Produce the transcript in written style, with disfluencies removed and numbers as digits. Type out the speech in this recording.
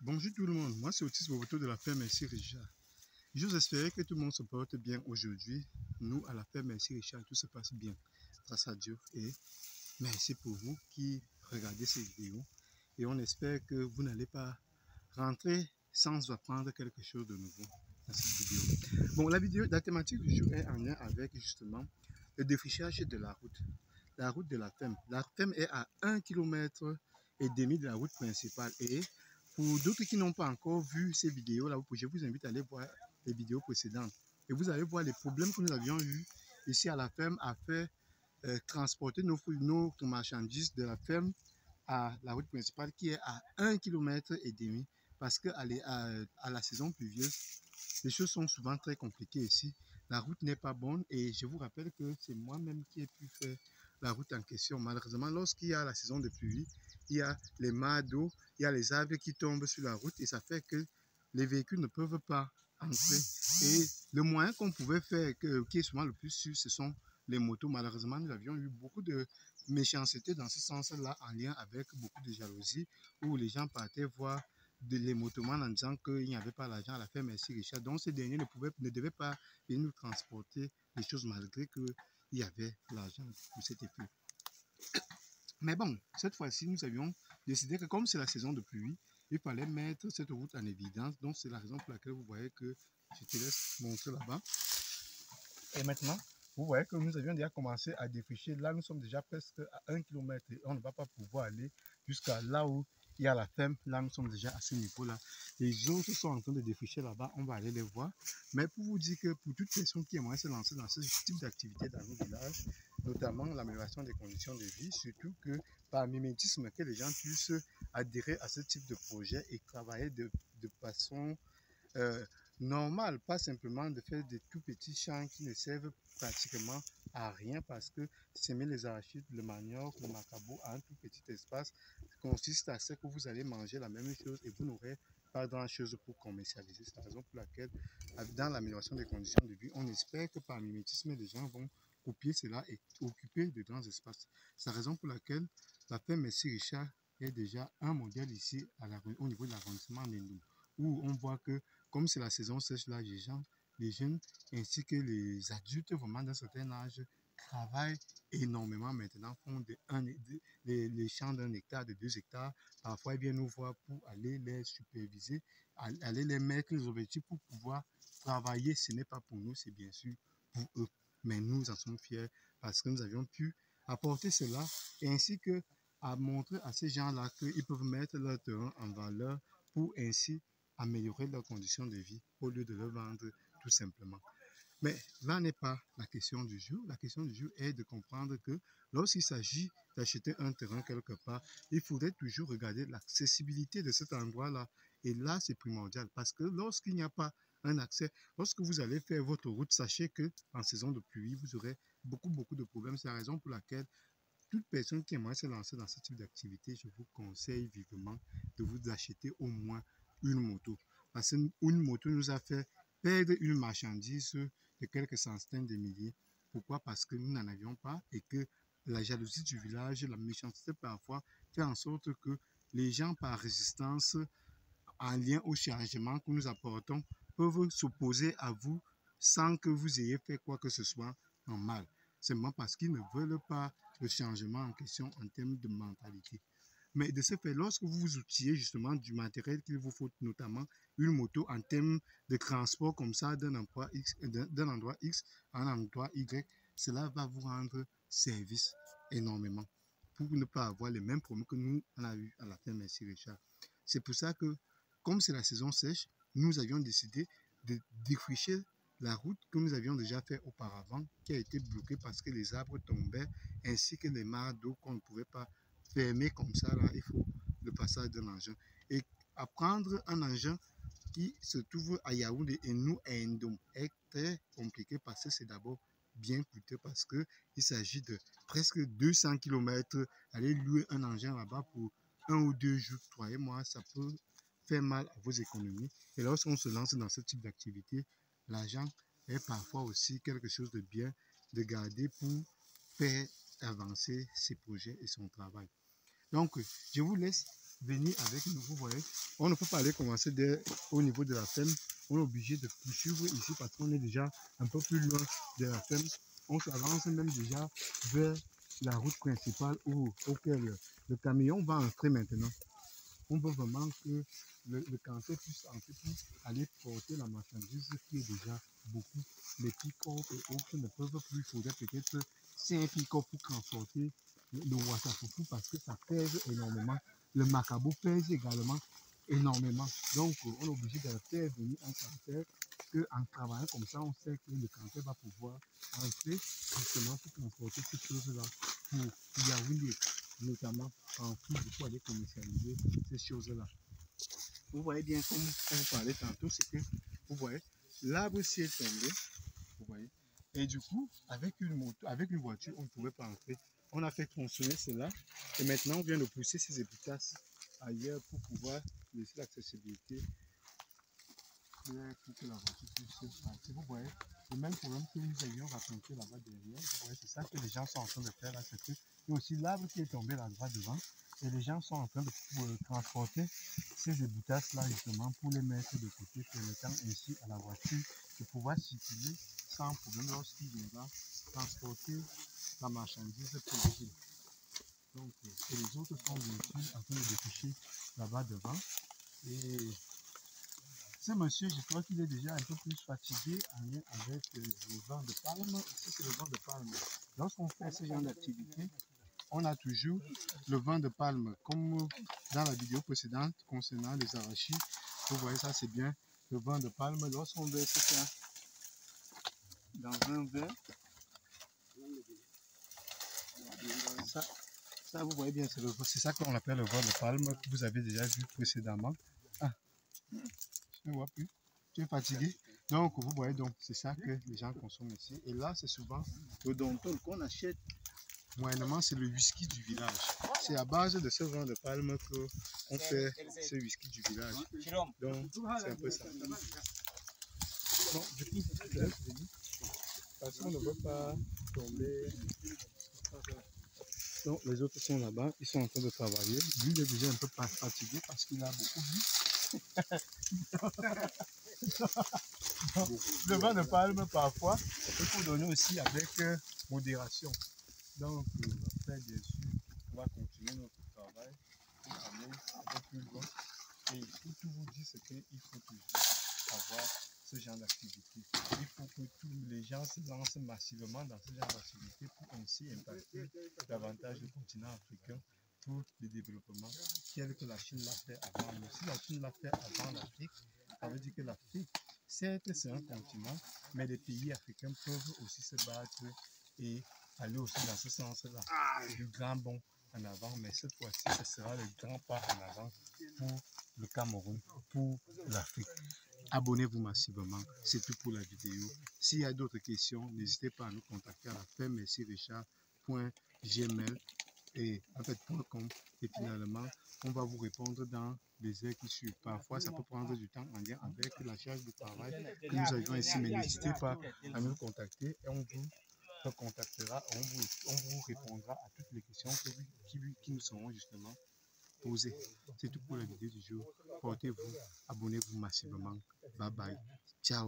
Bonjour tout le monde, moi c'est Otis Boboto de la ferme Merci Richard. J'ose espérer que tout le monde se porte bien aujourd'hui. Nous, à la ferme Merci Richard, tout se passe bien, grâce à Dieu. Et merci pour vous qui regardez ces vidéos. Et on espère que vous n'allez pas rentrer sans apprendre quelque chose de nouveau dans cette vidéo. Bon, la thématique du jour est en lien avec justement le défrichage de la route de la ferme. La ferme est à 1,5 km de la route principale. Et pour d'autres qui n'ont pas encore vu ces vidéos-là, je vous invite à aller voir les vidéos précédentes. Et vous allez voir les problèmes que nous avions eus ici à la ferme à faire transporter nos marchandises de la ferme à la route principale qui est à 1,5 km parce qu'à la saison pluvieuse, les choses sont souvent très compliquées ici. La route n'est pas bonne et je vous rappelle que c'est moi-même qui ai pu faire la route en question. Malheureusement, lorsqu'il y a la saison de pluie, il y a les mares d'eau, il y a les arbres qui tombent sur la route et ça fait que les véhicules ne peuvent pas entrer. Et le moyen qu'on pouvait faire, qui est souvent le plus sûr, ce sont les motos. Malheureusement, nous avions eu beaucoup de méchanceté dans ce sens-là, en lien avec beaucoup de jalousie, où les gens partaient voir les motomans en disant qu'il n'y avait pas l'argent à la ferme Merci Richard. Donc, ces derniers ne devaient pas venir nous transporter les choses malgré qu'il y avait l'argent pour cet effet. Mais bon, cette fois-ci, nous avions décidé que comme c'est la saison de pluie, il fallait mettre cette route en évidence. Donc, c'est la raison pour laquelle vous voyez que je te laisse montrer là-bas. Et maintenant, vous voyez que nous avions déjà commencé à défricher. Là, nous sommes déjà presque à 1 km et on ne va pas pouvoir aller jusqu'à là où il y a la ferme. Là, nous sommes déjà à ce niveau-là. Les autres sont en train de défricher là-bas. On va aller les voir. Mais pour vous dire que pour toute personne qui aimerait se lancer dans ce type d'activité dans nos villages, notamment l'amélioration des conditions de vie, surtout que par mimétisme, que les gens puissent adhérer à ce type de projet et travailler de façon normal, pas simplement de faire des tout petits champs qui ne servent pratiquement à rien parce que semer les arachides, le manioc, le macabo à un tout petit espace consiste à ce que vous allez manger la même chose et vous n'aurez pas grand-chose pour commercialiser. C'est la raison pour laquelle, dans l'amélioration des conditions de vie, on espère que par mimétisme, les gens vont copier cela et occuper de grands espaces. C'est la raison pour laquelle la ferme Merci Richard est déjà un modèle ici au niveau de l'arrondissement d'Endoum, où on voit que comme c'est la saison sèche, là, les jeunes ainsi que les adultes vraiment d'un certain âge travaillent énormément maintenant, font les champs d'1 hectare, de 2 hectares. Parfois, ils viennent nous voir pour aller les superviser, aller les mettre les objectifs pour pouvoir travailler. Ce n'est pas pour nous, c'est bien sûr pour eux. Mais nous en sommes fiers parce que nous avions pu apporter cela ainsi que à montrer à ces gens-là qu'ils peuvent mettre leur terrain en valeur pour ainsi améliorer leurs conditions de vie au lieu de le vendre tout simplement. Mais là n'est pas la question du jour. La question du jour est de comprendre que lorsqu'il s'agit d'acheter un terrain quelque part, il faudrait toujours regarder l'accessibilité de cet endroit-là. Et là, c'est primordial parce que lorsqu'il n'y a pas un accès, lorsque vous allez faire votre route, sachez qu'en saison de pluie, vous aurez beaucoup de problèmes. C'est la raison pour laquelle toute personne qui aimerait se lancer dans ce type d'activité, je vous conseille vivement de vous acheter au moins une moto. Parce qu'une moto nous a fait perdre une marchandise de quelques centaines de milliers. Pourquoi? Parce que nous n'en avions pas et que la jalousie du village, la méchanceté parfois fait en sorte que les gens par résistance en lien au changement que nous apportons peuvent s'opposer à vous sans que vous ayez fait quoi que ce soit en mal. Seulement parce qu'ils ne veulent pas le changement en question en termes de mentalité. Mais de ce fait, lorsque vous vous outillez justement du matériel qu'il vous faut, notamment une moto en termes de transport comme ça d'un endroit X à un endroit Y, cela va vous rendre service énormément pour ne pas avoir les mêmes problèmes que nous on a eu à la ferme Merci Richard. C'est pour ça que, comme c'est la saison sèche, nous avions décidé de défricher la route que nous avions déjà fait auparavant, qui a été bloquée parce que les arbres tombaient, ainsi que les mares d'eau qu'on ne pouvait pas fermer comme ça. Là, il faut le passage d'un engin. Et apprendre un engin qui se trouve à Yaoundé et nous à Ndoum est très compliqué parce que c'est d'abord bien coûteux parce qu'il s'agit de presque 200 km. Aller louer un engin là-bas pour 1 ou 2 jours, croyez-moi, ça peut faire mal à vos économies. Et lorsqu'on se lance dans ce type d'activité, l'argent est parfois aussi quelque chose de bien de garder pour faire avancer ses projets et son travail. Donc, je vous laisse venir avec nous. Vous voyez, on ne peut pas aller commencer au niveau de la ferme. On est obligé de poursuivre ici parce qu'on est déjà un peu plus loin de la ferme. On s'avance même déjà vers la route principale auquel le camion va entrer maintenant. On veut vraiment que le cancer puisse entrer pour aller porter la marchandise qui est déjà beaucoup. Les pick-up et autres ne peuvent plus. Il faudrait peut-être 5 pick-up pour transporter le Ouassafoufou parce que ça pèse énormément. Le Macabo pèse également énormément. Donc, on est obligé de faire venir un cancer qu'en travaillant comme ça, on sait que le cancer va pouvoir entrer justement pour transporter ces choses-là pour Yaoundé, notamment en plus pour aller commercialiser ces choses-là. Vous voyez bien, comme on vous parlait tantôt, c'est que, vous voyez, l'arbre s'y est tombé, vous voyez, et du coup, avec une moto, avec une voiture, on ne pouvait pas entrer. On a fait tronçonner cela, et maintenant on vient de pousser ces épitaces ailleurs pour pouvoir laisser l'accessibilité pour que la voiture puisse partir. Vous voyez, le même problème que nous avions raconté là-bas derrière, vous voyez, c'est ça que les gens sont en train de faire là, c'est que, et aussi l'arbre qui est tombé là-bas devant, et les gens sont en train de transporter ces éboutasses-là justement pour les mettre de côté, permettant ainsi à la voiture de pouvoir circuler sans problème lorsqu'il viendra transporter la marchandise pour la ville. Donc, et les autres sont bien sûr en train de dépêcher là-bas devant. Et ce monsieur, je crois qu'il est déjà un peu plus fatigué en lien avec le vent de palme. Ici, c'est le vent de palme. Lorsqu'on fait ce genre d'activité, on a toujours le vent de palme, comme dans la vidéo précédente concernant les arachides. Vous voyez, ça c'est bien le vent de palme. Lorsqu'on verse ça dans un verre, ça vous voyez bien, c'est ça qu'on appelle le vent de palme que vous avez déjà vu précédemment. Ah, je ne vois plus. Tu es fatigué? Donc, vous voyez, donc c'est ça que les gens consomment ici. Et là, c'est souvent le dontol qu'on achète. Moyennement, c'est le whisky du village. C'est à base de ce vent de palme qu'on fait ce whisky du village. Donc, c'est un peu ça. Bon, du coup, je laisse venir. Parce qu'on ne veut pas tomber. Donc, les autres sont là-bas. Ils sont en train de travailler. Lui, il est déjà un peu fatigué parce qu'il a beaucoup bu. Le vent de palme, parfois, il faut donner aussi avec modération. Donc, après, bien sûr, on va continuer notre travail pour aller un peu plus loin. Et pour tout vous dire, c'est qu'il faut toujours avoir ce genre d'activité. Il faut que tous les gens se lancent massivement dans ce genre d'activité pour ainsi impacter davantage le continent africain pour le développement, tel que la Chine l'a fait avant. Mais si la Chine l'a fait avant l'Afrique, ça veut dire que l'Afrique, certes, c'est un continent, mais les pays africains peuvent aussi se battre et aller aussi dans ce sens-là. Du grand bond en avant, mais cette fois-ci, ce sera le grand pas en avant pour le Cameroun, pour l'Afrique. Abonnez-vous massivement, c'est tout pour la vidéo. S'il y a d'autres questions, n'hésitez pas à nous contacter à la ferme-richard.gmail et en fait .com, et finalement on va vous répondre dans les heures qui suivent. Parfois ça peut prendre du temps en lien avec la charge de travail que nous avions ici, mais n'hésitez pas à nous contacter et on vous recontactera, on vous répondra à toutes les questions qui nous seront justement posées. C'est tout pour la vidéo du jour. Portez-vous, abonnez-vous massivement. Bye bye. Ciao.